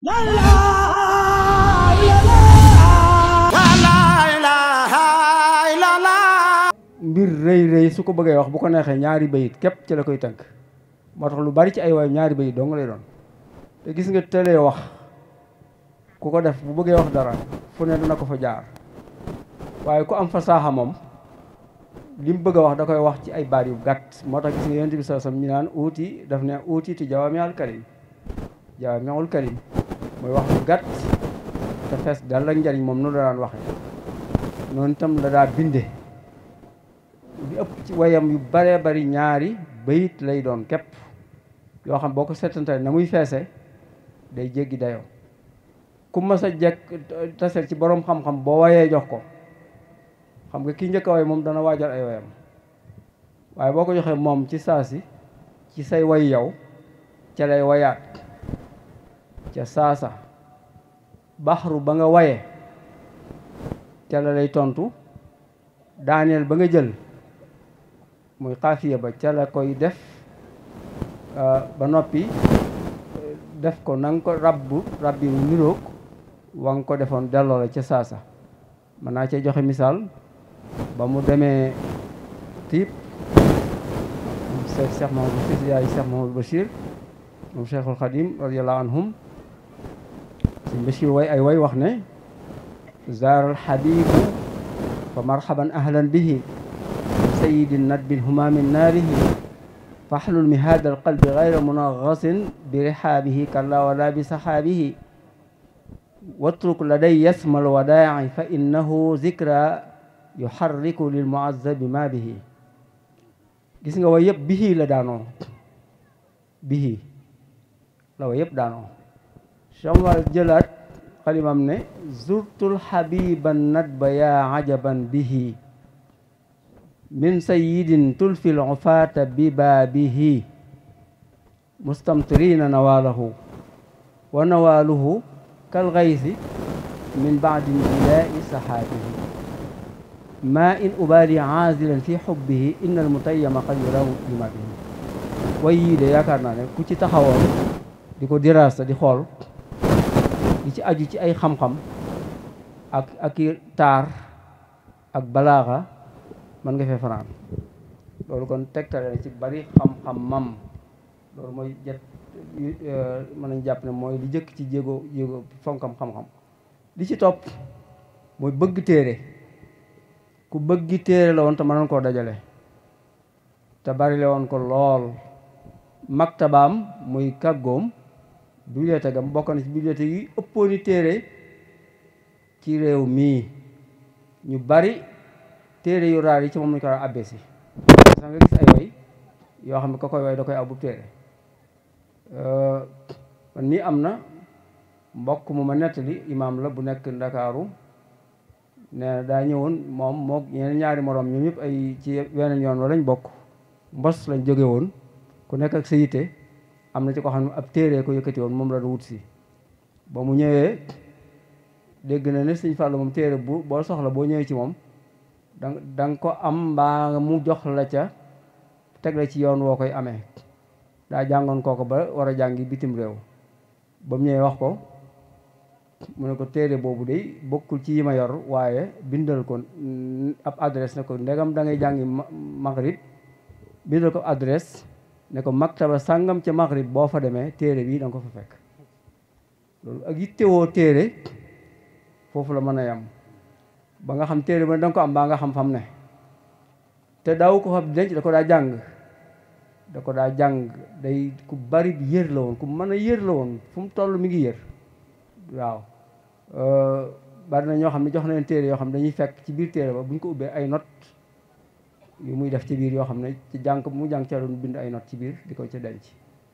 la ilaha illallah. mbir rëy rëy su ko bëggee wax bu ko neexee ñaari bayit képp ci la koy tënk moo tax lu bari ci ay waay ñaari bayit dong lay doon te gis nga tëlee wax ku ko def bu bëggee wax dara fu ne dina ko fa jaar waaye ku am fasaaxa moom li mu bëgg a wax da koy wax ci ay baat yu gàtt moo tax gis nga yonent bi sallallahu alayhi wasallam ñu naan uuti daf ne uutiitu jawaami'ul kalim jawaami'ul kalim mooy wax lu gàtt te fees dal ak njariñ moom noonu la daan waxe noonu itam la daa binde li ëpp ci wayam yu baree bari ñaari bayit lay doon képp yoo xam boo ko seetantale na muy feese day jéggi dayoo ku mas a jekk tasel ci boroom xam-xam boo wayee jox ko xam nga kii njëkk a way moom dana waajal ay wayam waaye boo ko joxee moom ci saasi ci say way yow ca lay wayaat ca saasa baxru ba nga waye ca la lay tontu daaneel ba nga jël muy xaafiya ba ca la koy def ba noppi def ko na nga ko rabbi wu niroog wa nga ko defoon delloo la ca saasa mën naa cee joxe misaal ba mu demee tiib Cheikh Mahamadou Bachir yaay Cheikh Mahamadou Bachir moom Cheikhul Khadim radiyallahu anhum Sëñ Bachir way ay way wax ne zaaral habibu fa marhaban ahlan bihi sayidi nadbin humaamin naarihi fahlul mihaad alqalbi gayra munaghasin bi rihaabihi kalla wala bi sahaabihi watruk laday yasmal wadaa'i fa innahu zikra yuharriku lil mu'azzabi ma bihi gis nga way yëpp bihi la daanoo bihi la way yëpp daanoo chamwal jëlaat xalimam ne zurtul habiban nadba yaa ajaban bihi min sayyidin tulfil ufaata bi baabihi mustamtirina nawaalahu wa nawaaluhu kal gaysi min baadi ilaa'i sahaabihi ma in ubaali aazilan fi xubbihi innal mutayyama qad yuramu lima bihi way yii de yaakaar naa ne ku ci taxawoon di ko diraasa di xool di ci aju ci ay xam-xam ak i taar ak balaaxa mën nga fee fanaan loolu kon tegtale ci bari xam-xam mam loolu mooy jet mën nañ jàpp ne mooy li jëkk ci jéego fonkam xam-xam li ci topp mooy bëgg téere ku bëggi téere la woon te mënoon koo dajale te bari le woon ko lool maktabaam muy kàggoom bibliothèque am bokk na ci bibliothèque yi ëppooni téere ci réew mii ñu bari téere yu raar yi ci moom lañu ko daan abbee si sax nga gis ay way yoo xam ne ka koy way da koy abub téere man nii am na mbokk mu ma nettali imaam la bu nekk Ndakaaru nee na daa ñëwoon moom moo ñeneen ñaari moroom ñoom ñëpp ay ci weneen yoon wa lañ bokk mbos lañ jóge woon ku nekk ak sa yitte am na ci ko xam ne ab téere ko yëkkati woon moom la wut si ba mu ñëwee dégg na ne Sëñ Fallu moom téere bu boo soxla boo ñëwee ci moom da nga ko am mbaa mu jox la ca teg la ci yoon woo koy amee daa jàngoon kooko ba war a jàngi bitim réew ba mu ñëwee wax ko mu ne ko téere boobu de bokkul ci yi ma yor waaye bindal ko ab adresse ne ko ndegam da ngay jàngi maghrib bindal ko adresse ne ko maktaba sàngam ca maghrib boo fa demee téere bii da nga ko fa fekk loolu ak yittewoo téere foofu la mën a yam ba nga xam téere ba da nga ko am baa nga xam fam ne te daaw ko fa denc da ko daa jàng day ku bari yër la woon ku mën a yër la woon fu mu toll mi ngi yër waaw bari na ñoo xam ne jox na leen téere yoo xam ne dañuy fekk ci biir téere ba bu ñu ko ubbee ay note yu muy def ci biir yoo xam ne ci jàng mu jàng ca doon bind ay note ci biir di ko ca denc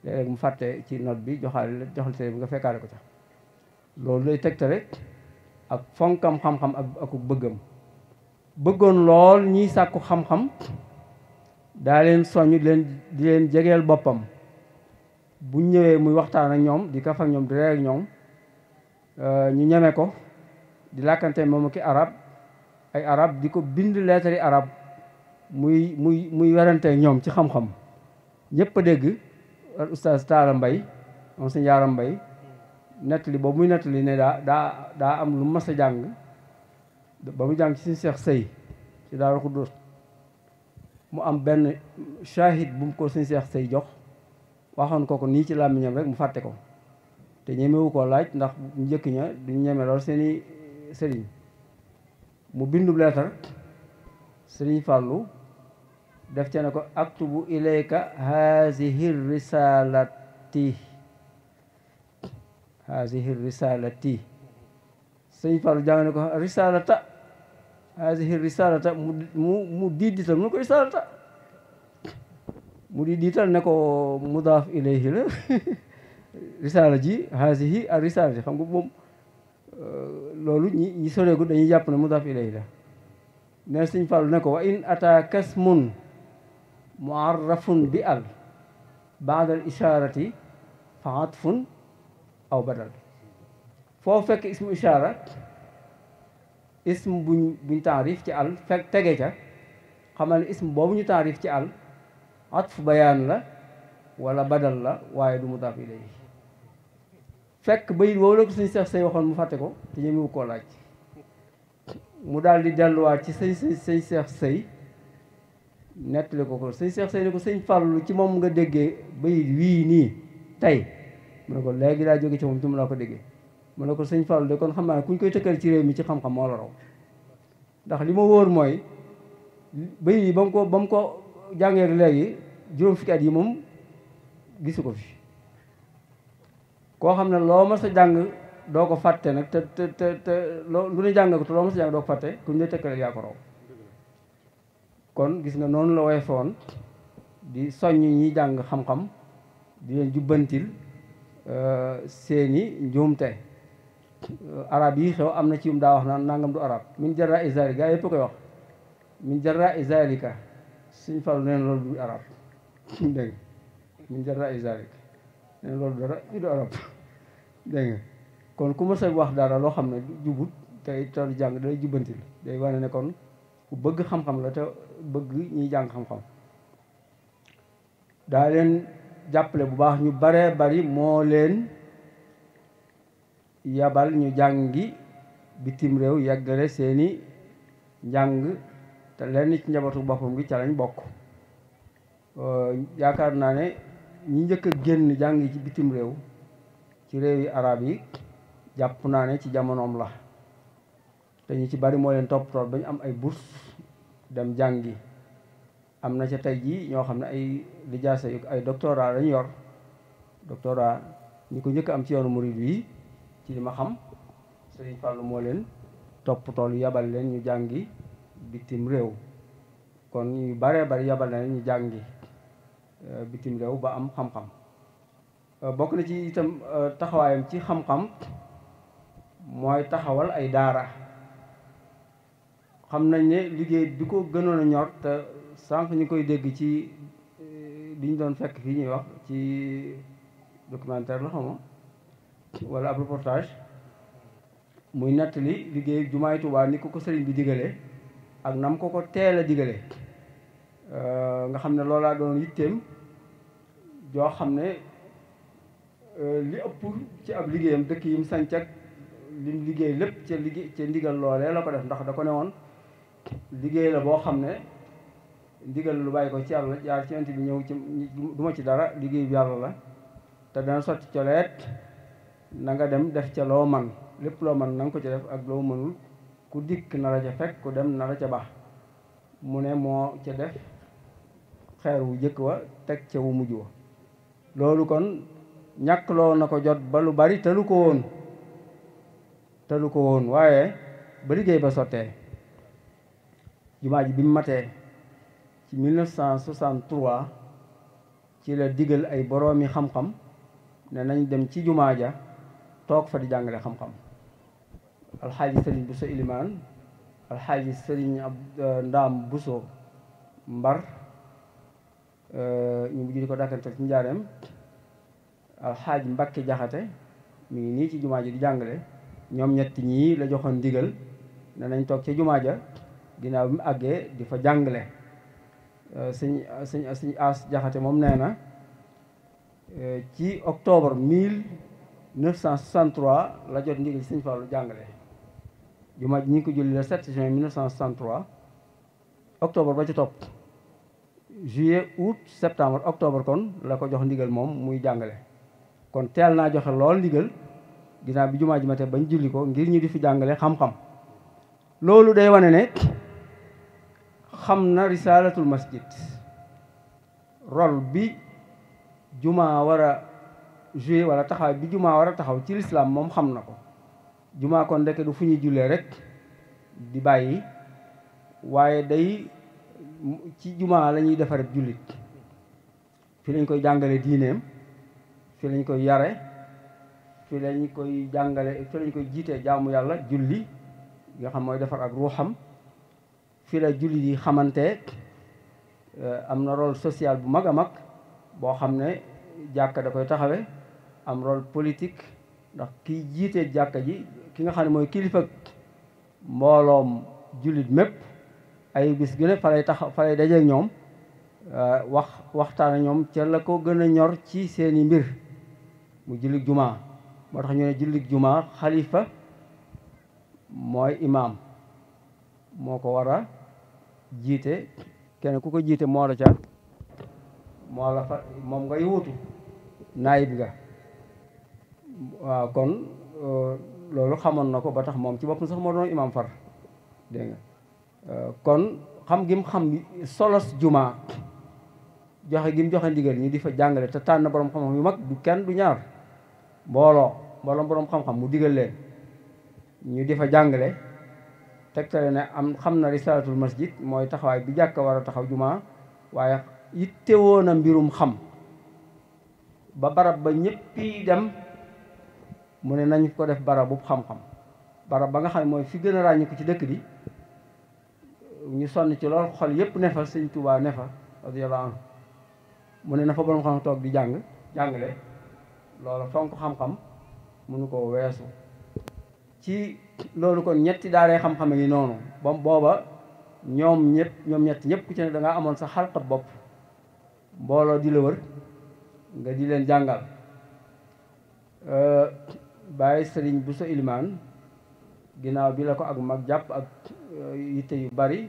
léeg-léeg mu fàtte ci note bi joxal téere bi nga fekkaale ko ca loolu lay tegtale ak fonkam xam-xam ak bëggam bëggoon lool ñiy sàkku xam-xam daa leen soññ di leen jegeel boppam bu ñëwee muy waxtaan ak ñoom di kaf ak ñoom di ree ak ñoom ñu ñeme ko di làkkante moom ki arab ay arab di ko bind leetari arab muy werante ñoom ci xam-xam ñëpp a dégg oustaz Taala Mbay moom sëñ Yaaram Mbay nettali boobu muy nettali ne daa am lu mas a jàng ba mu jàng ci suñu seex sëy ci Daaru Xuddus mu am benn shahid bu mu ko suñu seex sëy jox waxoon ko nii ci làmmiñam rek mu fàtte ko te ñemewu koo laaj ndax njëkk ña duñ ñeme lool seeni sëriñ mu bindu leetar sëriñ Fàllu def ca ne ko aktubu ilayka hazihi risalati sëriñ Fàllu jàng ne ko risalata hazihi risalata mu diidital mu ne ko risalata mu diidital ne ko mudaaf ilayhi la risala ji hazihi ak risalati xam nga moom loolu ñi soreegu dañuy jàpp ne mudaaf ilayhi la ne sëñ Fallu ne ko wa in ataaka ismun muarrafun bi al baada al isharati fa atfun aw badal foo fekk ismu ishara ism buñ taarif ci al fekk tege ca xamal ne ism boobu ñu taarif ci al atfu bayaan la wala badal la waaye du mudaaf ilayhi fekk bayit woowu la ko suñu seex say waxoon mu fàtte ko te ñemewu koo laaj mu daal di delluwaat ci sëñ seex sëy nettali ko sëñ seex sëy ne ko sëñ Fàllu ci moom nga déggee bayit wii nii tey mu ne ko léegi daa jóge ci moom ci mu laa ko déggee mu ne ko sëñ Fàllu de kon xam naa ne ku ñu koy tëkkal ci réew mi ci xam-xam moo la raw ndax li ma wóor mooy bayit yi ba mu ko jàngee léegi juróom fukki at yi moom gisu ko fi koo xam ne loo ma sa jàng doo ko fàtte nag te lu ne jàng ko te loo ma sa jàng doo ko fàtte ku ñu lay tëkkale yaa ko raw kon gis nga noonu la woy foon di soññ ñi jàng xam-xam di leen jubbantil seeni njuumte arab yi xew am na ci yum daa wax naan nangam du arab min jarra izali gaa yëpp koy wax min jarra izalika suñ Fallu neen loolu du arab dégg min jarra izalika neen loolu dara du arab dégg nga kon ku ma sa wax dara loo xam ne jubut tey toolu jàng day jubbantil day wane ne kon ku bëgg xam-xam la te bëgg ñuy jàng xam-xam daa leen jàppale bu baax ñu baree bari moo leen yabal ñu jàngi bitim réew yeggale seeni njàng te lenn ci njabootu boppam gi ca lañ bokk yaakaar naa ne ñi njëkk a génn jàngi ci bitim réew ci réewi arab yi jàpp naa ne ci jamonoom la te ñu ci bari moo leen toppatoo ba ñu am ay bourse dem jàngi am na ca tey jii ñoo xam ne ay lijaasa yu ay doctorat lañu yor doctorat ñi ko njëkk am ci yoonu murid yi ci li ma xam Sëriñ Fallu moo leen toppatoo yabal leen ñu jàngi bitim réew kon ñu baree bari yabal na leen ñu jàngi bitim réew ba am xam-xam bokk na ci itam taxawaayam ci xam-xam mooy taxawal ay daara xam nañ ne liggéey bi ko gënoon a ñor te sànq ñu koy dégg ci li ñu doon fekk fii ñuy wax ci documentaire la xama wala ab reportage muy nettali liggéey jumaay Tuubaa ni ko sëriñ bi digalee ak nam ko teel a digalee nga xam ne loolaa doon yitteem joo xam ne li ëpp ci ab liggéeyam dëkk yi mu sanc ak lim liggéey lépp ca ndigal loolee la ko def ndax da ko ne woon liggéey la boo xam ne ndigal lu bàyyi ko ci yàlla jaar ci ent bi ñëw ci duma ci dara liggéey bi yàlla la te dana sotti coleet na nga dem def ca loo man lépp loo man na nga ko ci def ak loo mënul ku dikk na la ca fekk ku dem na la ca baax mu ne moo ca def xeer wu jëkk wa teg ca wu mujj wa loolu kon ñàkk loo na ko jot ba lu bari tëlu ko woon waaye ba liggéey ba sottee jumaa ji bi mu matee ci 1963 ci la digal ay boroomi xam-xam ne nañ dem ci jumaa ja toog fa di jàngale xam-xam alxaaji sëriñ Buso Ilimaan alxaaji sëriñ Ndaam Buso Mbar ñu mujj di ko dàkkantal ci njaareem alxaaji Mbàkke Jaxate mi ngi nii ci jumaa ji di jàngale ñoom ñetti ñii la joxoon ndigal ne nañ toog ca jumaa ja ginnaaw bi mu àggee di fa jàngale sëñ As Jaxate moom nee na ci octobre 1963 1963 la jot ndigal ci sëñ Fallu jàngale. jumaa ji ñu ngi ko julli le 7 juin 1963 octobre ba ci topp juillet août septembre octobre kon la ko jox ndigal moom muy jàngale. kon teel naa joxe lool ndigal ginnaaw bi jumaa ji mate bañ julli ko ngir ñu di fi jàngale xam-xam. loolu day wane ne xam na risaalatul masjid rôle bi jumaa war a jouer wala taxaw bi jumaa war a taxaw ci lislaam moom xam na ko. jumaa kon ndeke du fu ñuy jullee rek di bàyyi waaye day ci jumaa la ñuy defaree jullit fi lañ koy jàngale diineem fi lañ koy yare fi lañ koy jàngale fi lañ koy jiitee jaamu yàlla julli nga xam mooy defar ak ruuxam fi la jullit yi xamante. am na rôle social bu mag a mag boo xam ne jàkka da koy taxawe am rôle politique ndax kiy jiite jàkka ji ki nga xam ne mooy kilifa mbooloom jullit mépp ay bis gën a fa lay dajeek ñoom waxtaan ak ñoom ca la ko gën a ñor ci seeni mbir mu jullit jumaa. moo tax ñu ne jullit jumaa xalifa mooy imaam moo ko war a jiite. kenn ku ko jiite moo la ca moo la fa moom ngay wutu naayib nga. waaw kon loolu xamoon na ko ba tax moom ci boppam sax moo doon imaam far dégg nga. kon xam gim xam solos jumaa joxe gim joxe ndigal ñi di fa jàngale te tànn borom xam-xam yu mag du kenn du ñaar mbooloo borom xam-xam mu digal leen ñu di fa jàngale tegtale ne am xam na risalatul masjid mooy taxawaay bi jàkka war a taxaw jumaa waaye yittewoo na mbirum xam ba barab ba ñëppi dem mu ne nañ ko def barab bu xam-xam barab ba nga xam ne mooy fi gën a ràññiku ci dëkk bi ñu sonn ci lool xol yépp ne fa sëñ Tuubaa ne fa radiyallahu anhu mu ne na fa borom xam toog di jàngale loolu fonk xam-xam mënu ko weesu. ci loolu kon ñetti daaree xam-xam yi noonu ba booba ñoom ñett ñëpp ku ci ne da ngaa amoon sa xalqat bopp mbooloo di la wër nga di leen jàngal. Baay Sëriñ Buso Ilimaan ginnaaw bi la ko ak mag jàpp ak yitte yu bari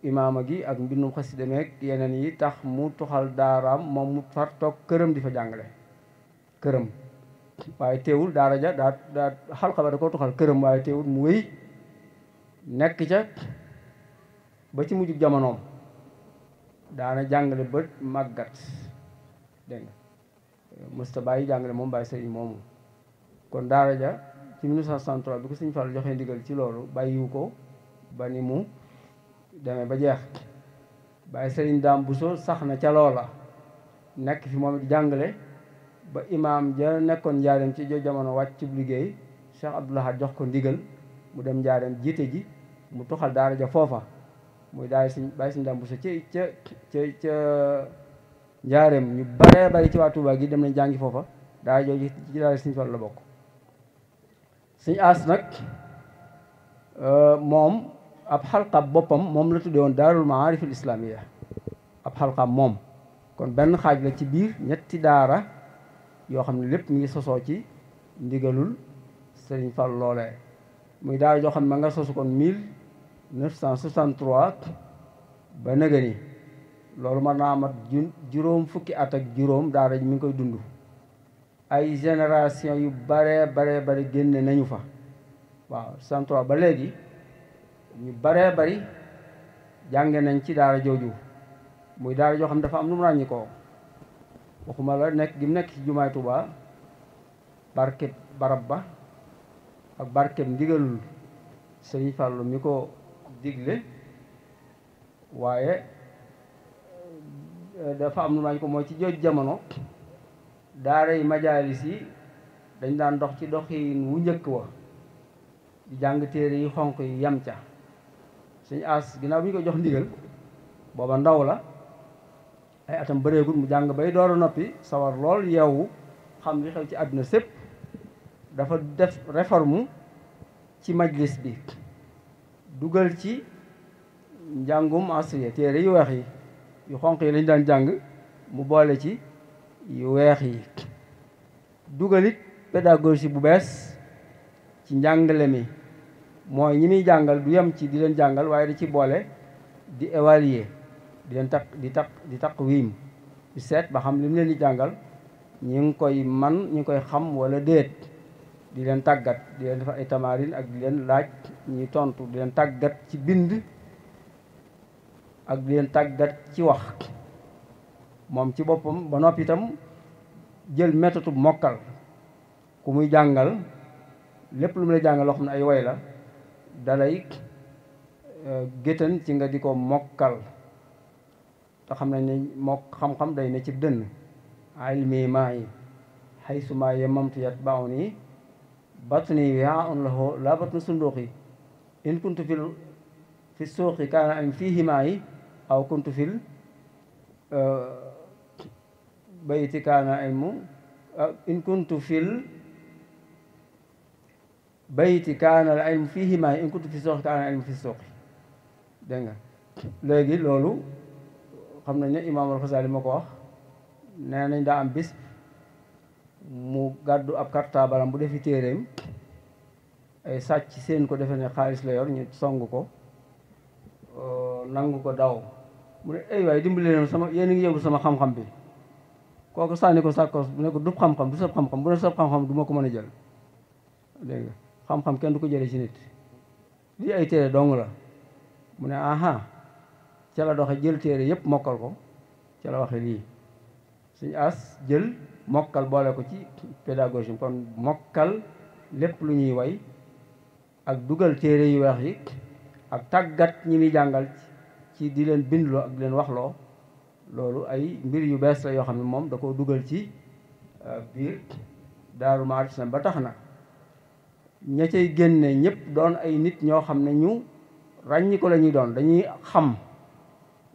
imaama gi ak mbindum xasida meek yeneen yi tax mu tuxal daaraam moom mu far toog këram di fa jàngale këram. waaye teewul daara ja daa xalqa ba da ko tuxal këram waaye teewul mu wéy nekk ca ba ci mujjub jamonoom daana jàngale ba màggat dégg nga mësta bàyyi jàngale moom bàyyi sëriñ moomu. kon daara ja ci 1963 bi ko sëñ Fall joxee ndigal ci loolu bàyyiwu ko ba ni mu demee ba jeex. bàyyi sëriñ Daam Buso sax na ca loola nekk fi moom it jàngale ba imaam ja nekkoon njaareem ci jo jamono wàcc ci liggéey Cheikh Abdoul Ahad jox ko ndigal mu dem njaareem jiite ji mu toxal daara ja foofa muy daara bàyyi sëriñ Daam Buso ca njaareem ñu baree bari ci waa Tuubaa gi dem nañ jàngi foofa daara jooju ci daara sëriñ Fall la bokk. sëñ As nag moom ab xalqab boppam moom la tuddee woon daarul maarifil islaamiya ab xalqab moom kon benn xaaj la ci biir ñetti daara yoo xam ne lépp mi ngi sosoo ci ndigalul Sëriñ Fall loolee muy daara joo xam ne ma nga sosu kon 1963 ba nëga ni loolu mën naa mat juróom fukki at ak juróom daara ji mi ngi koy dund. ay génération yu bare bari génne nañu fa waaw 63 ba léegi ñu baree bari jànge nañ ci daara jooju muy daara joo xam dafa am lu mu ràññi ko waxuma la nekk gi mu nekk ci jumaay Tuubaa barkeb barab ba ak barkeb ndigalul Sëriñ Fallu mi ko digle waaye dafa am lu mu ràññi ko mooy ci jooju jamono daara yi majaalis yi dañ daan dox ci doxin wu njëkk wa di jàng téere yi xonq yi yam ca. Sëñ As ginnaaw bi ñu ko jox ndigal booba ndaw la ay atam bëreegul mu jàng bay door a noppi sawar lool yeewu xam li xew ci àdduna sépp dafa def réforme ci majlis bi dugal ci njàngum asriya téere yu weex yi yu xonq yi lañ daan jàng mu boole ci yu weex yi dugalit pédagogie bu bees ci njàngale mi mooy ñi muy jàngal du yem ci di leen jàngal waaye da ci boole di évaluer di leen di taqwiim di seet ba xam li mu leen di jàngal ñi ngi koy man ñi ngi koy xam wala déet di leen tàggat di leen defar ay tamarin ak di leen laaj ñi tontu di leen tàggat ci bind ak di leen tàggat ci wax moom ci boppam ba noppi itam jël méthode mokkal ku muy jàngal lépp lu mu lay jàngal loo xam ne ay way la dalay géttan ci nga di ko mokkal te xam nañ ne mokk xam-xam day ne ci dënn ilmi maa yi xaysu maa yemamtu yatba'uni batni wi'aa'un lahu laa batnu sunduuqi in kuntu fi suuqi kaana ilmi fiihi maa yi aw kuntu fil bayti kaana ilmu in kuntu fil bayti kaana al ilmu fiihi maa yi in kuntu fi suuqi kaana al ilmu fi suuqi dégg nga léegi loolu xam nañ ne imaam al-Xasaali moo ko wax nee nañ daa am bis mu gàddu ab kartaabalam bu defi téeréem ay sàcc seen ko defe ne xaalis la yor ñu song ko nangu ko daw mu ne ay waay dimbali leen sama yéen a ngi yëngu sama xam-xam bi kooku sànni ko sàkkos bu ne ko du xam-xam du sab xam-xam bu ne sab xam-xam du ma ko mën a jël dégg nga xam-xam kenn du ko jëlee ci nit lii ay téere dong la mu ne aha ca la doxe jël téere yépp mokkal ko ca la waxe lii suñu as jël mokkal boole ko ci pédagogie kon mokkal lépp lu ñuy way ak dugal téere yu weex yi ak tàggat ñi muy jàngal ci di leen bindloo ak di leen waxloo loolu ay mbir yu bees la yoo xam ne moom da koo dugal ci biir Daaru Ma'rifatan ba tax na ña cay génne ñëpp doon ay nit ñoo xam ne ñu ràññi ko la ñuy doon dañuy xam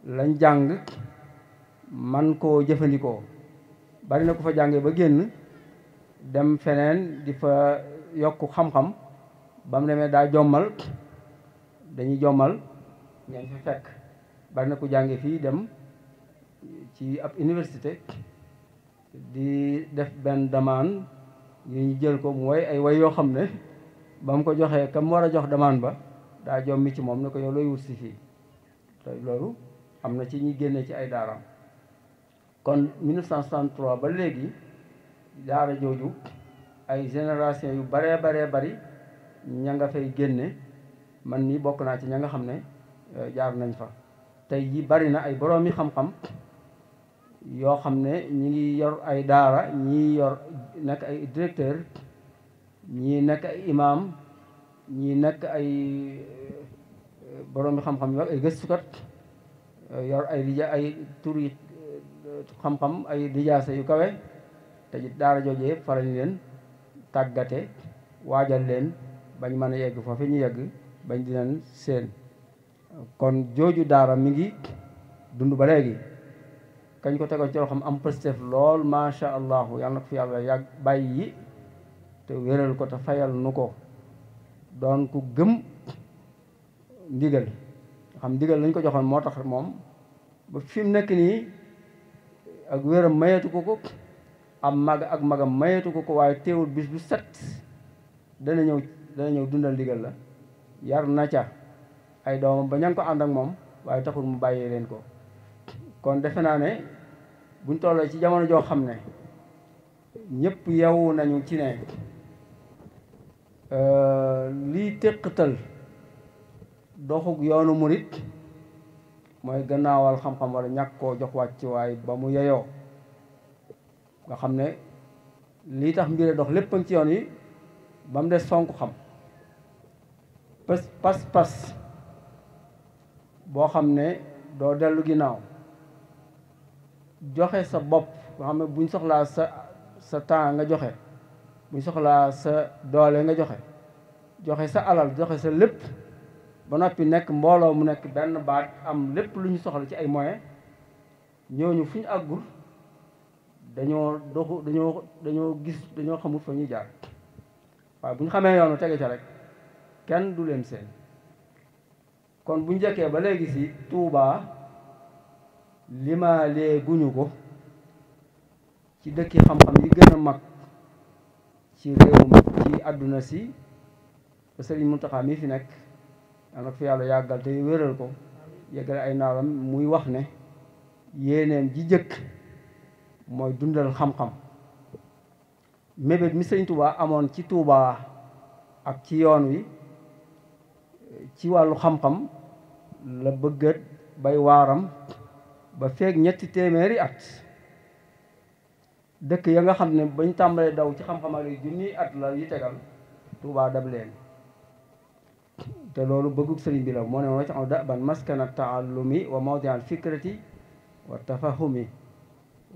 lañ jàng man koo jëfandikoo bari na ko fa jàngee ba génn dem feneen di fa yokk xam-xam ba mu demee daa jommal dañuy jommal ñeen fi fekk bari na ko jàngee fii dem ci ab université di def benn demande yu ñu jël ko mu woy ay way yoo xam ne ba mu ko joxee kam war a jox demande ba daa jommi ci moom ne ko yow looy wut si fii te loolu am na ci ñi génne ci ay daaraam kon 1963 ba léegi daara jooju ay génération yu baree bari ña nga fay génne man mii bokk naa ci ña nga xam ne jaar nañ fa tey yi bari na ay boroomi xam-xam yoo xam ne ñi ngi yor ay daara ñii yor nekk ay directeur ñii nekk ay imam ñii nekk ay boroomi xam-xam yor ay gëstukat yor ay turi xam-xam ay lijaasa yu kawe te daara joojee fa lañ leen tàggate waajal leen bañ mën a yegg foofu ñu yegg bañ di leen seen kon jooju daara mi ngi dund ba léegi kañ ko tegoon ci loo xam am pëstef lool masha allahu yàlla na ko fi yàlla yàgg bàyyi te wéral ko te fayal nu ko doon ku gëm ndigal xam ndigal lañ ko joxoon moo tax moom ba fi mu nekk nii ak wéram mayeetu ko am mag ak magam mayeetu ko waaye teewul bis bu set dana ñëw dundal ndigal la yar na ca ay doomam ba ña ngi ko ànd ak moom waaye taxul mu bàyyee leen ko kon defe naa ne buñ tollee ci jamono joo xam ne ñëpp yeewu nañu ci ne lii téqatal doxug yoonu murit mooy gannaawal xam-xam wala ñàkk koo jox wàcc waay ba mu yeyoo nga xam ne lii tax mbir dox lépp ci yoon yi ba mu des fonk xam pas boo xam ne doo dellu ginnaaw joxe sa bopp nga xam ne buñ soxlaa sa temps nga joxe buñ soxlaa sa doole nga joxe sa alal joxe sa lépp ba noppi nekk mbooloo mu nekk benn baat am lépp lu ñu soxla ci ay moyens ñooñu fu ñu àggul dañoo gis dañoo xamul fa ñuy jaar waaye bu ñu xamee yoonu tege ca rek kenn du leen seen kon bu njëkkee ba léegi si Tuubaa limaa lee guñu ko ci dëkki xam-xam yi gën a mag ci réew mi ci àdduna si ba Sëriñ Muntaxa mi fi nekk yal na ko fi yàlla yàggal te wéral ko yeggale ay naalam muy wax ne yéeneem ji jëkk mooy dundal xam-xam mébét mi Sëriñ Tuubaa amoon ci Tuubaa ak ci yoon wi ci wàllu xam-xam la bëggat bay waaram ba feeg 300 at dëkk ya nga xam ne bañ tàmbalee daw ci xam-xam ak junniy at la yi tegal Tuubaa dab leen te loolu bëggug sëriñ bi la moo ne wacc daban maskana taallumi wa mawdi al fikrati wa tafahumi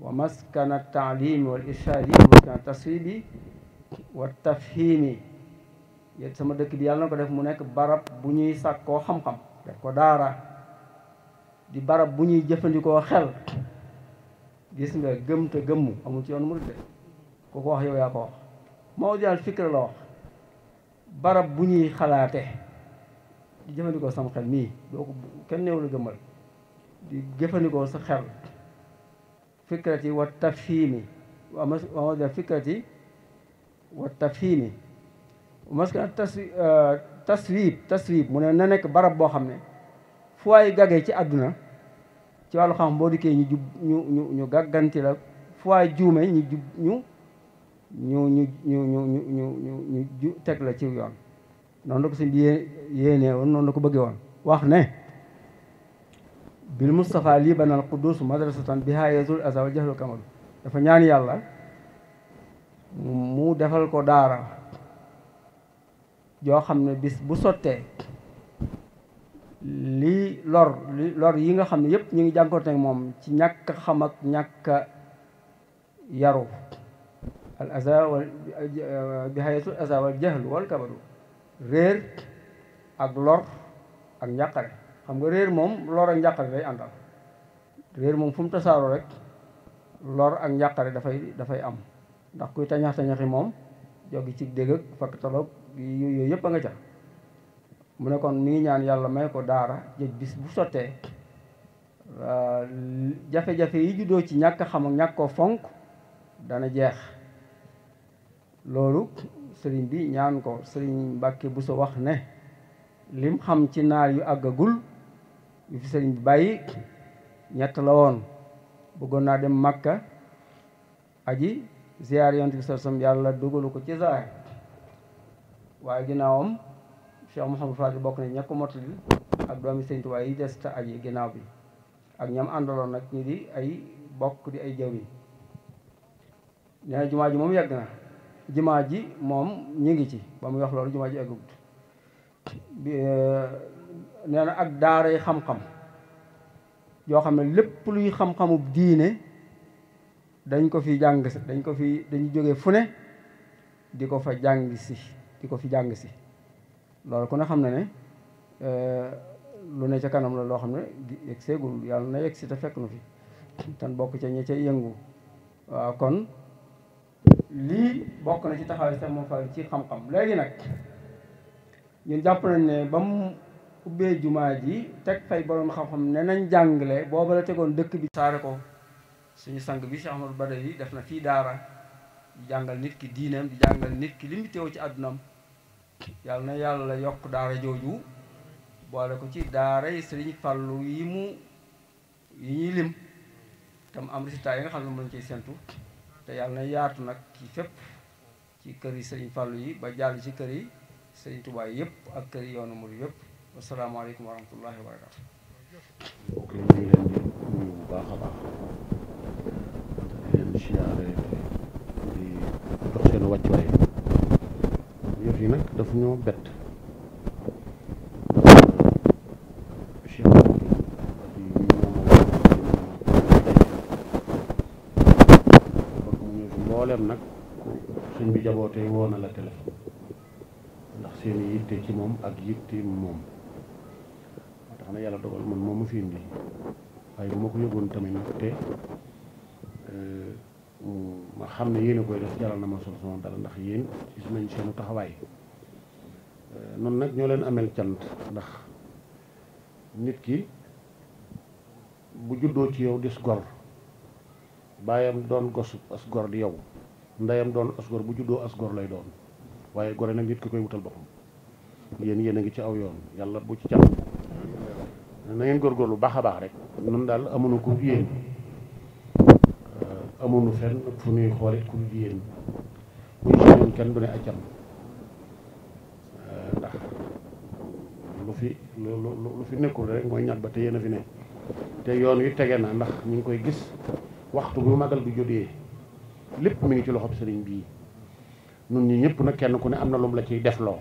wa maskana taalimi wal irshadi wa maskana taswibi wa tafhimi yéen sama dëkk bi yàlla na ko def mu nekk barab bu ñuy sàkkoo xam-xam def ko daara di barab bu ñuy jëfandikoo xel gis nga gëm te gëmmu amul ci yoon murid de ku ko wax yow yaa ko wax mawdi al fikra la wax barab bu ñuy xalaate di jëfandikoo sam xel mii doo ko kenn néew la gëmmal di jëfandikoo sa xel fikrati wa tafhimi wa mawdi al fikrati wa tafhimi maskana taswib mu ne na nekk barab boo xam ne fu waay gaggee ci àdduna ci wàllu xam boo dikkee ñu jub ñu gàgganti la fu waay juume ñu jub ñu teg la ci yoon noonu la ko sëñ bi yéenee woon noonu la ko bëggee woon wax ne bil Mustafa lii banal quddus madrasatan biha yazul asa wal jahlu kamalu dafa ñaan yàlla mu defal ko daara joo xam ne bis bu sottee li lor yi nga xam ne yëpp ñu ngi jànkoonte ak moom ci ñàkk xam ak ñàkk yaru al aza wal bihayatul aza wal jahl wal kabadu réer ak lor ak njàqare xam nga réer moom lor ak njàqare day àndal réer moom fu mu tasaaroo rek lor ak njàqare dafay am ndax kuy tañax-tañaxi moom joggi ci dégg ak fakk taloog yooyu yëpp a nga ca mu ne kon mi ngi ñaan yàlla may ko daara jëj bis bu sottee jafe-jafe yi juddoo ci ñàkk xam ak ñàkk ko fonk dana jeex loolu sëriñ bi ñaan ko sëriñ Mbàkke bu sa wax ne lim xam ci naar yu àggagul yu fi sëriñ bi bàyyi 3 la woon bëggoon naa dem Makka aji ziyaar yonent bi sallam yàlla dugalu ko ci zaahir waaye ginnaawam Cheikh Mouhamadou Fadil bokk na ña ko mottali ak doomi Sëriñ Tuubaa yi des te aji ginnaaw bi ak ñam àndaloon nag ñi di ay bokk di ay jawriñ nee na jumaa ji moom yegg na jumaa ji moom ñi ngi ci ba muy wax loolu jumaa ji eggut nee na ak daaray xam-xam yoo xam ne lépp luy xam-xamu diine dañ ko fi jàng si dañu jógee fu ne di ko fa jàng si di ko fi jàng si loolu ku ne xam ne lu ne ca kanam la loo xam ne yegg seegul yàlla na yegg si te fekk nu fi tan bokk ca ña ca yëngu waaw kon lii bokk na ci taxawaay sax moo fa ci xam-xam léegi nag ñun jàpp nañ ne ba mu ubbee jumaa ji teg fay borom xam-xam ne nañ jàngale booba la tegoon dëkk bi saare ko suñu sang bi Cheikh Ahmadou Badawi def na fii daara di jàngal nit ki diineem di jàngal nit ki li mu teew ci àddunaam yàlla na yàlla yokk daara jooju boole ko ci daara yi Sëriñ Fallu yi ñuy lim tam am résultat yi nga xam ne mën ciy sentu te yàlla na yaatu nag ci fépp ci kër yi Sëriñ Fallu yi ba jàll ci kër yi Sëriñ Tuubaa yëpp ak kër yi yoonu murid yëpp wasalaamaaleykum wa rahmatullahi wa barakatu ok ñu ngi leen di nuyu bu baax a baax di leen siyaare di jox seen wàccuwaay yëf yi nag daf ñoo bett Cheikh di ñu mbooleem nag suñ bi jabootee woo na la téléphone ndax seen i yitte ci moom ak yitte moom moo tax na yàlla dogal man moom mu fi indi waaye bu ma ko yëgoon tamit nag te ma xam ne yéen a koy def jaral na ma sol sama dara ndax yéen gis nañ seenu taxawaay noonu nag ñoo leen amel cant ndax nit ki bu juddoo ci yow dis gor bàyyam doon gosu as gor di yow ndeyam doon asgor bu juddoo asgor lay doon waaye gore nag nit ki koy wutal boppam yéen a ngi ci aw yoon yàlla bu ci jàpp na ngeen góorgóorlu baax a baax rek nun daal amuñu ku yéen amuñu fenn fu ñuy xoole ku yéen buñ sañoon kenn du ne accam ndax lu fi nekkul rek mooy ñat ba te yéen a fi ne te yoon wi tege na ndax ñu ngi koy gis waxtu bu magal bi jógee lépp mi ngi ci loxob sëriñ bii nun ñi ñëpp nag kenn ku ne am na lu mu la ciy def loo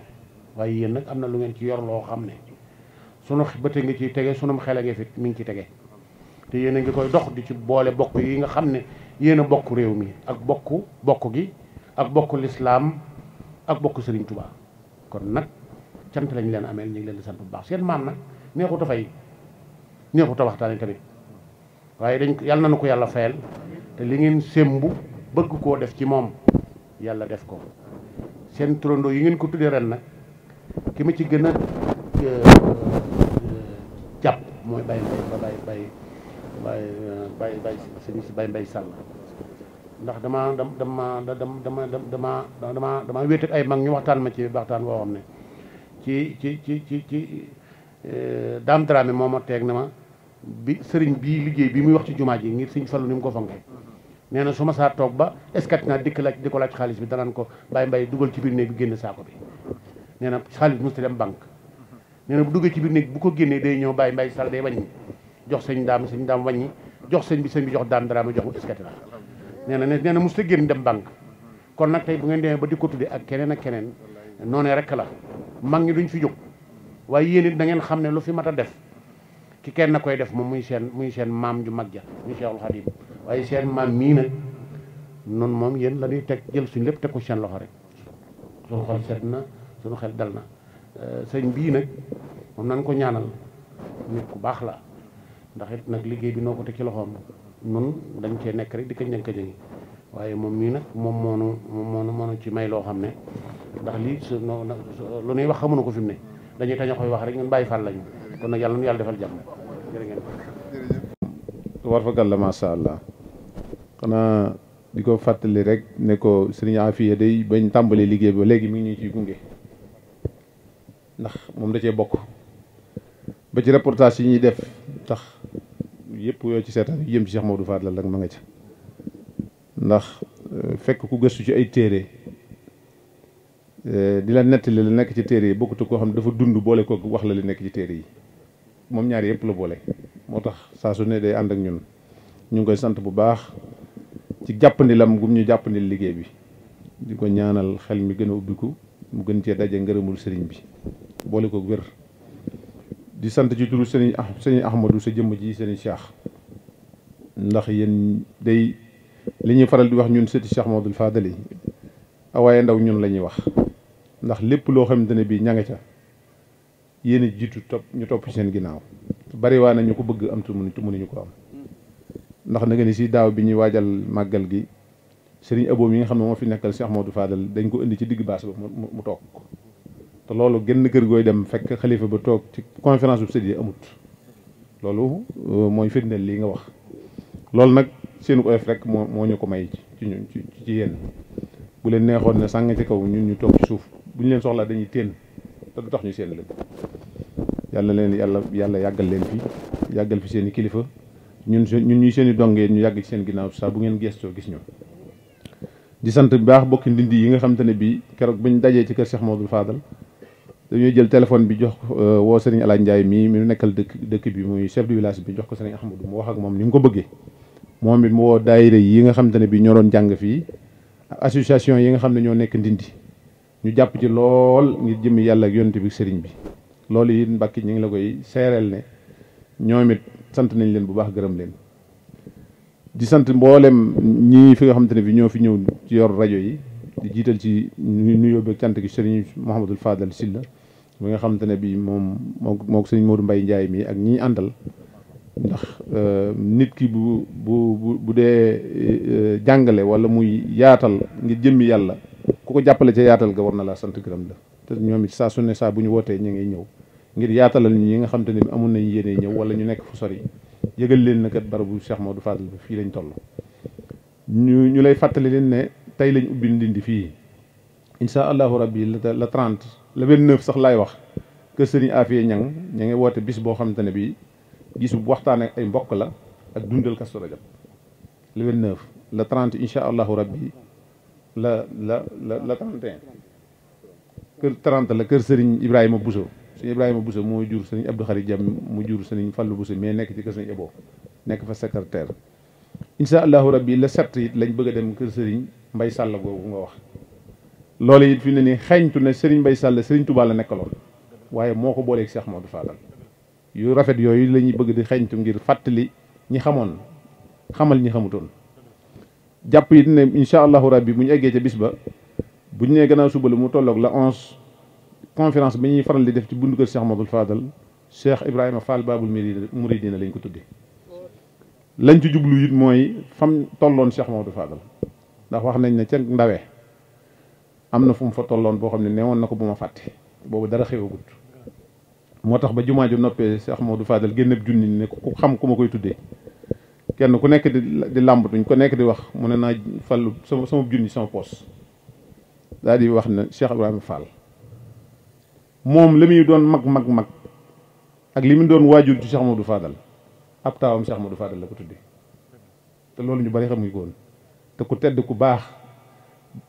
waaye yéen nag am na lu ngeen ci yor loo xam ne sunu bëte ngi ciy tege sunum xele ngi fi mi ngi ci tege te yéen a ngi koy dox di ci boole bokk yi nga xam ne yéen a bokk réew mi ak bokk gi ak bokk lislaam ak bokk sëriñ Tuubaa kon nag cant lañ leen ameel ñu ngi leen di sant bu baax seen maam nag neexut a fay neexut a waxtaane tamit waaye yàlla nañu ko yàlla fayal te li ngeen sémbu bëgg koo def ci moom yàlla def ko seen turandoo yi ngeen ko tuddee ren nag ki ma ci gën a jàpp mooy bay mbay sàll ndax dama wéet ak ay mag ñu waxtaan ma ci waxtaan boo xam ne ci Dame Dramé moo ma teeg na ma bi sëriñ bii liggéey bi muy wax ci jumaa ji ngir sëñ Fallu ni mu ko fonke nee na su ma saa toog ba eskat naa di ko laaj xaalis bi danaan ko bàyyi mbay dugal ci biir néeg bi génn saako bi nee na xaalis bi mos dem banque nee na bu duggee ci biir néeg bu ko génnee day ñëw bàyyi mbay sal day wàññi jox sëñ daam wàññi jox sëñ bi jox Dame Dramé jox mu eskat la nee na mos ta génn dem banque kon nag tey bu ngeen demee ba di ko tudde ak keneen noonee rek la mag ñi duñ fi jóg waaye yéen it da ngeen xam ne lu fi mat a def ki kenn na koy def moom muy seen maam ju mag ja muy Cheikhul Khadim waaye seen maam mii nag noonu moom yéen la ñuy teg jël suñ lépp teg ko seen loxo rek suñu xol set na suñu xel dal na sëñ bii nag moom nañ ko ñaanal nit ku baax la ndax it nag liggéey bi noo ko teg ci loxoom nun dañ cee nekk rek di këj waaye moom mii nag moom moonu ci may loo xam ne ndax lii lu ñuy wax xamuñu ko fi mu ne dañuy tañ a koy wax rek ñun bàyyi fàll lañu kon nag yàlla nu yàlla defal jàmm jërë ngeen war fa gàlla masha Allah xanaa di ko fàttali rek ne ko sëriñ Afiya day bañ tàmbalee liggéey ba léegi mi ngi ñu ciy gunge ndax moom da cee bokk ba ci reportage yi ñuy def tax yëpp yoo ci seetaan yu jëm ci Cheikh Modou Fadal la ma nga ca ndax fekk ku gëstu ci ay téere di la nettali la nekk ci téere yi bokkut koo xam ne dafa dund boole ko wax la li nekk ci téere yi moom ñaari yëpp la boole moo tax saa su ne day ànd ak ñun ñu ngi koy sant bu baax ci jàppandilam gum ñu jàppandil liggéey bi di ko ñaanal xel mi gën a ubbiku mu gën cee daje ngërëmul sëriñ bi boole ko wér di sant ci turu sëriñ Ahmadou sa jëmm ji sëriñ Cheikh ndax yéen day li ñuy faral di wax ñun sëti Cheikh Modou Fadal yi waaye ndaw ñun la ñuy wax ndax lépp loo xamante ne bii ña nga ca yéen a jiitu ñu topp seen ginnaaw bari waa na ñu ko bëgg am tu mënuñu ko am ndax na nga ni si daaw bi ñuy waajal màggal gi sëriñ Abo mi nga xam ne moo fi nekkal Cheikh Modou Fadal dañ ko indi ci digg baas ba mu toog te loolu genn kër gooy dem fekk xalifa ba toog ci conférence bu sëriñ amut loolu mooy firndeel lii nga wax loolu nag seenu oyof rek moo ñu ko may ci ñun ci yéen bu leen neexoon ne sàng ci kaw ñun ñu toog ci suuf bu ñu leen soxlaa dañuy téen te du tax ñu seen leen yàlla yàggal leen fi yàggal fi seen i kilifa ñun ñuy seen i dongee ñu yàgg ci seen ginnaaw saa bu ngeen gestoo gis ñu di sant bu baax bokki ndindi yi nga xam te ne bii keroog buñ dajee ci kër Cheikh Modou Fadal dañuy jël téléphone bi jox woo Serigne Alaaj Ndiaye mii mi nekkal dëkk bi muy chef de village bi jox ko Serigne Ahmadou mu wax ak moom ni mu ko bëggee moom it mu woo daayira yi nga xam te ne bii ñoo doon jàng fii ak association yi nga xam ne ñoo nekk ndindi ñu jàpp ci lool ngir jëmmi yàlla ak yonent bi sëriñ bi loolu it Mbàkke ñu ngi la koy seereel ne ñoom it sant nañ leen bu baax gërëm leen di sant mboolem ñii fi nga xamante ne bi ñoo fi ñëw ci yor rajo yi di jiital ci nuyoo beeg cant gi sëriñ Mouhamadul Fadal Silla mi nga xamante ne bi moom sëriñ Modou Mbaye Ndiaye mi ak ñi àndal ndax nit ki bu dee jàngale wala muy yaatal ngir jëmmi yàlla ku ko jàppale ca yaatal ga war na laa sant gërëm la te ñoom it saa su ne saa bu ñu wootee ñu ngi ñëw ngir yaatalal ñi nga xamante ne bi amoon nañu yéene ñëw wala ñu nekk fu sori yëgal leen na kat barabu Cheikh Modou Fadal bi fii lañ toll ñu lay fàttali leen ne tey lañ ubbi ndindi fii insha allahu rabbi la 30 le 29 sax laay wax kër sëriñ Afia ñang ña ngi woote bis boo xamante ne bii gisu waxtaan ak ay mbokk la ak dundal Kazu Rajab le 29 le 30 insha allahu rabbi la 31 kër 30 la kër sëriñ Ibrahima Bousso sëriñ Ibrahima Bousso moo jur sëriñ Abdou Khari Jam mu jur sëriñ Fallou Bousso mais nekk ci kër sëriñ Ebo nekk fa secrétaire insha allahu rabbi le 7 it lañ bëgg a dem kër sëriñ Mbay Sàll googu nga wax loolu it fi ne ni xeeñtu ne sëriñ Mbay Sàll sëriñ Touba la nekkaloon waaye moo ko booleeg Cheikh Modou Fadal yu rafet yooyu la ñuy bëgg di xeeñtu ngir fàttali ñi xamoon xamal ñi xamutoon jàpp it ne insha allahu rabbi bu ñu eggee ca bis ba bu ñu nee gannaaw suba la mu tolloog la 11 conférence bi ñuy faral di def ci bundu kër Cheikh Modou Fadal Cheikh Ibrahima Fall Babul Mouridina lañ ko tudde lañ ci jublu it mooy fam tolloon Cheikh Modou Fadal ndax wax nañ ne ca ndawe am na fu mu fa tolloon boo xam ne newoon na ko bu ma fàtte boobu dara xewagut moo tax ba jumaa ju noppee Cheikh Modou Fadal génneb junni ne ku xam ku ma koy tuddee kenn ku nekk di làmbatuñ ko nekk di wax mu ne naa fallu sama junni sama poos daal di wax ne Cheikh Ibrahima Fall moom li muy doon mag ak li mu doon waajur ci Cheikh Modou Fadal ab taawam Cheikh Modou Fadal la ko tuddee te loolu ñu bari xamuñ ko woon te ku tedd ku baax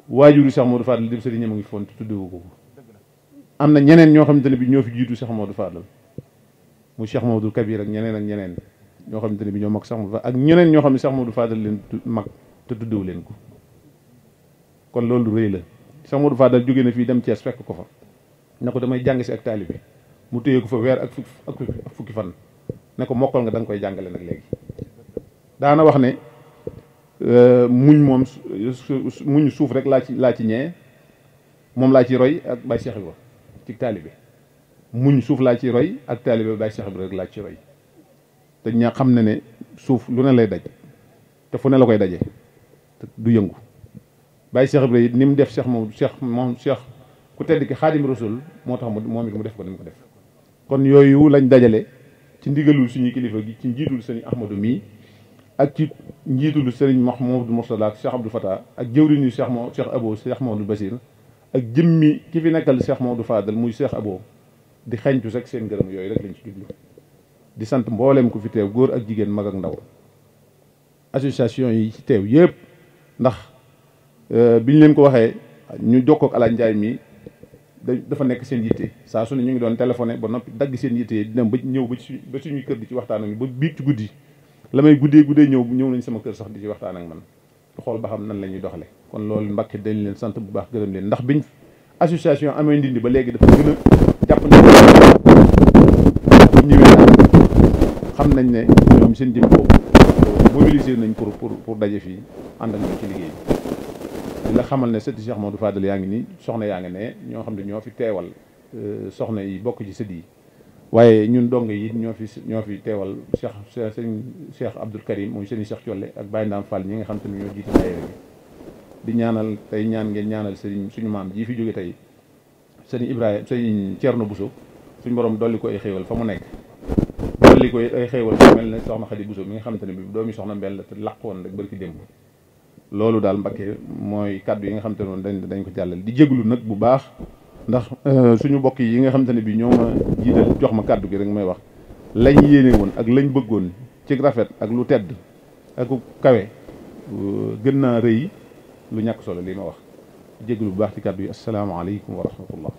waajuru Cheikh Modou Fadal di sëriñ ñam a ngi foon te tuddewu ko am na ñeneen ñoo xamante ne bi ñoo fi jiitu Cheikh Modou Fadal mu Cheikh Modou Kabir ak ñeneen ñoo xamante ne bi ñoo mag Cheikh Modou Fadal ak ñeneen ñoo xam ne Cheikh Modou Fadal leen mag te tuddewu leen ko kon loolu rëy la Cheikh Modou Fadal jóge na fii dem Thiès fekk ko fa ne ko damay jàng si ak taalibe mu téye ko fa weer ak fukki fan ne ko mokkal nga da nga koy jàngale nag léegi daana wax ne muñ moom muñ suuf rek laa ci ñee moom laa ci roy ak Baye Cheikh Ibra ci taalibe muñ suuf laa ci roy ak taalibe Baye Cheikh Ibra rek laa ci roy te ña xam ne ne suuf lu ne lay daj te fu ne la koy daje te du yëngu Baye Cheikh Ibra it ni mu def Cheikh ku tedd ki Xaadim Rasul moo tax moom it mu def ko ni mu ko def kon yooyu lañ dajale ci ndigalul suñuy kilifa gi ci njiitul sëriñ Ahmadou mii ak ci njiitul sëriñ Mahmoudou Mourtada ak Cheikh Abdou Fatah ak jëwriñu Cheikh Abo Cheikh Mamadou Basir ak jëmmi ki fi nekkal Cheikh Mamadou Fadal muy Cheikh Abo di xeñtu rek seen ngërëm yooyu rek lañ ci jublu di sant mboolem ku fi teew góor ak jigéen mag ak ndaw association yi ci teew yëpp ndax biñ leen ko waxee ñu jokkoo ak Alaaji Njaay mi dafa nekk seen yitte saa su ne ñu ngi doon téléphoné ba noppi dagg seen yitte yi dina ba ñëw ba suñuy kër di ci waxtaan ak ñu ba biig ci guddi la may guddee ñëw nañ sama kër sax di ci waxtaan ak man xool ba xam nan la ñuy doxale kon loolu Mbàkke dañ leen sant bu baax gërëm leen ndax biñ association amee ndindi ba léegi dafa gën a jàpp na bu ñëwee daal xam nañ ne ñoom seen jëm boobu mobiliser nañ pour daje fii ànd ak ñoom ci liggéey di la xamal ne sëti Cheikh Modou Fadal yaa ngi nii soxna yaa ngi ne ñoo xam ne ñoo fi teewal soxna yi bokk ci sët yi waaye ñun dong yi ñoo fi teewal Cheikh Abdoul Karim mooy sëñ Cheikh Thiolle ak Baye Ndam Fall ñi nga xam te ne ñoo jiite daayira bi di ñaanal tey ngeen ñaanal sëriñ suñu maam jii fi jóge tey sëriñ Ibrahima sëriñ Thierno Bousso suñu borom dolli ko ay xéewal fa mu nekk dolli ko ay xéewal fa mel ne soxna Khady Bousso mi nga xam te ne bi doomi soxna Mbel la te làq woon rek barki démb loolu daal Mbakke mooy kàddu yi nga xam te noonu dañ ko jàllal di jéglu nag bu baax ndax suñu mbokk yi nga xam te ne bi ñoo ma jiital jox ma kàddu gi rek may wax lañ yéene woon ak lañ bëggoon ci rafet ak lu tedd ak kawe gën naa rëy lu ñàkk solo li ma wax di jéglu bu baax ci kàddu yi asalaamaaleykum wa rahmatullah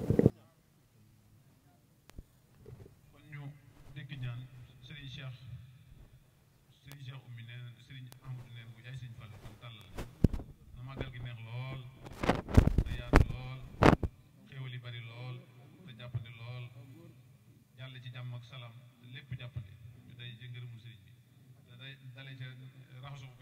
ci jàmm ak salaam lépp jàppandi ñu day jëngërëmu sëriñ bi da day dalee ca raxasu ba